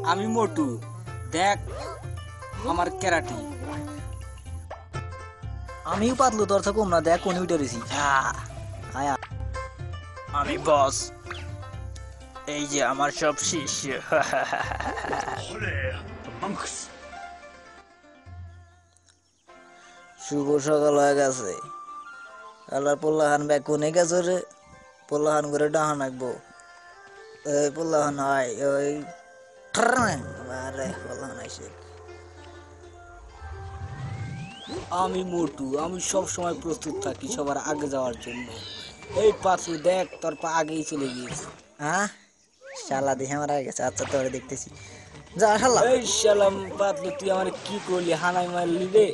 আমি মোটু, দেখ আমার ক্যারাটি। আমিও পাতলু, তোর থেকে কম না, দেখ কোন উঠে রয়েছি। আয়া আমি বস, এই যে আমার সব শিষ্য। শুভ সকাল হয়ে গেছে। আল্লাহ পোল্লাহান ব্যাগ কোনে গেছে রে? পোল্লাহান করে ডাহান আঁকবো। এই পোল্লাহান হয় ওই আরে পোল্লাহান আইসে। আমি মোটু, আমি সব সময় প্রস্তুত থাকি সবার আগে যাওয়ার জন্য। এই পাতলু দেখ, তোর পা আগেই চলে গিয়েছে। হ্যাঁ, শালা দেখে আমার আগে গেছে। আচ্ছা তোরে দেখতেছি, যা শালা। এই শালাম পাতলু, তুই আমার কি করলি? হানাই মারলি রে।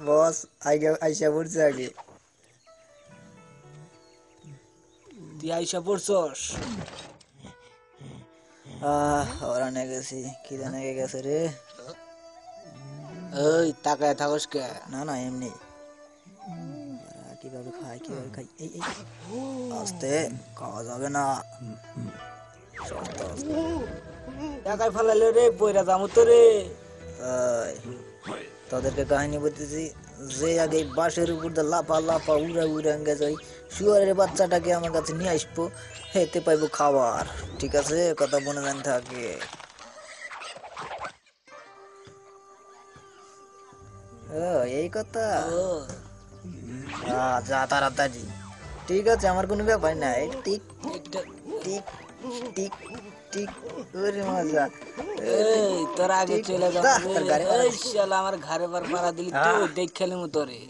বস আগে আইসা পড়ছে আগে। তুই আইসা পড়ছস? ওরা নিয়ে গেছি, কি জানে গেছে রে। এই তাকায় থাকস কে? না না এমনি। কিভাবে খাই কিভাবে খাই, এই এই আস্তে খাওয়া যাবে না। টাকায় ফেলালে রে, বইরা যাবো তো রে। তাদেরকে কাহিনী বলতেছি, যে আগে বাঁশের উপর দিয়ে লাফা লাফা উড়া উড়া যাই, শুয়ারের বাচ্চাটাকে আমার কাছে নিয়ে আসবো, হেতে পাইবো খাবার। ঠিক আছে, কথা মনে জান থাকে। এই কথা। যা তাড়াতাড়ি। ঠিক আছে, আমার কোনো ব্যাপার নাই। টিক টিক টিক টিক, ওরে মজা। এই তোর আগে চলে যা, যাবো তোর রে। গাড়ি এই শালা আমার ঘরে বার মারা দিলি তো, দেখ খেলে মু তোরে।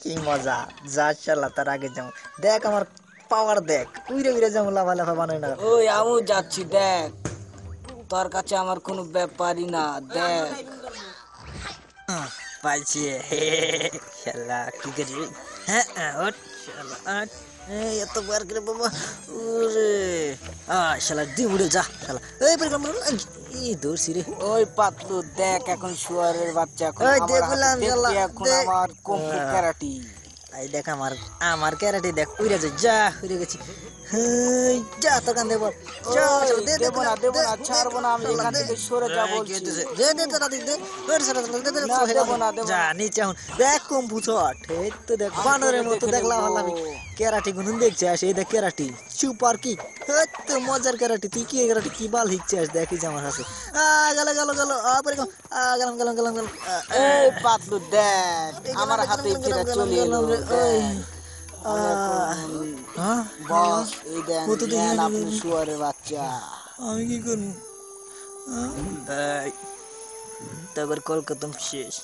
কি মজা। যা শালা, তার আগে যাও। দেখ আমার পাওয়ার দেখ, উইরে উইরে যাবো, লাফা লাফা বানাই না। ওই আমিও যাচ্ছি, দেখ তোর কাছে আমার কোনো ব্যাপারই না, দেখ। পাইছি শালা, কি করি? হ্যাঁ ওঠ শালা, আট এত বার করে বাবা। ওরে শালা ডিম উড়ে যা শালা। এই দৌড়ছি রে। ওই পাতলু দেখ, এখন শুয়ারের বাচ্চা এখন ওই আমার হাতে, দেখলাম শালা, দেখবি এখন দেখ। আমার কম্ফু ক্যারাটি। এই দেখ আমার আমার ক্যারাটে দেখ, উড়ে যায়, যা উড়ে গেছি। যা তোর কান দেব, যা শালা, দে দে দেবো না, দেবো না, ছাড়বো না, আমি এখান থেকে সরে যা বলছি। দে দে তোরা দে দে, না, দেবো না, দেবো যা না। নিচে এখন দেখ কম্পু চট। এই তো দেখ আমি বানরের তোকে মতো দেখে দেখ নেবো। লাফালাফি। ক্যারাটি গুনুন দেখছে আসে, এই দেখ ক্যারাটি সুপার কিক। এই তো মজার ক্যারাটি, তুই কি ক্যারাটি কি বাল হিকছিস? দেখি যে আমার কাছে গেল গেল গেল পরে গেলাম গেলাম গেলাম গেলাম। এই পাতলু দেখ, আমার হাতে ফিরে চলে এলো, দেখ। বস এই দেন, নেন আপনি শুয়ারের বাচ্চা। আমি কি করবো? তারপর কলকাতা শেষ।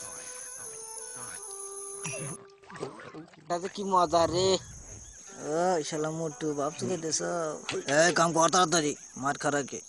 এটাতে কি মজা রে। শালা মোটু বাপ চলে দেশ। কাম কর তাড়াতাড়ি, মার খারাকে।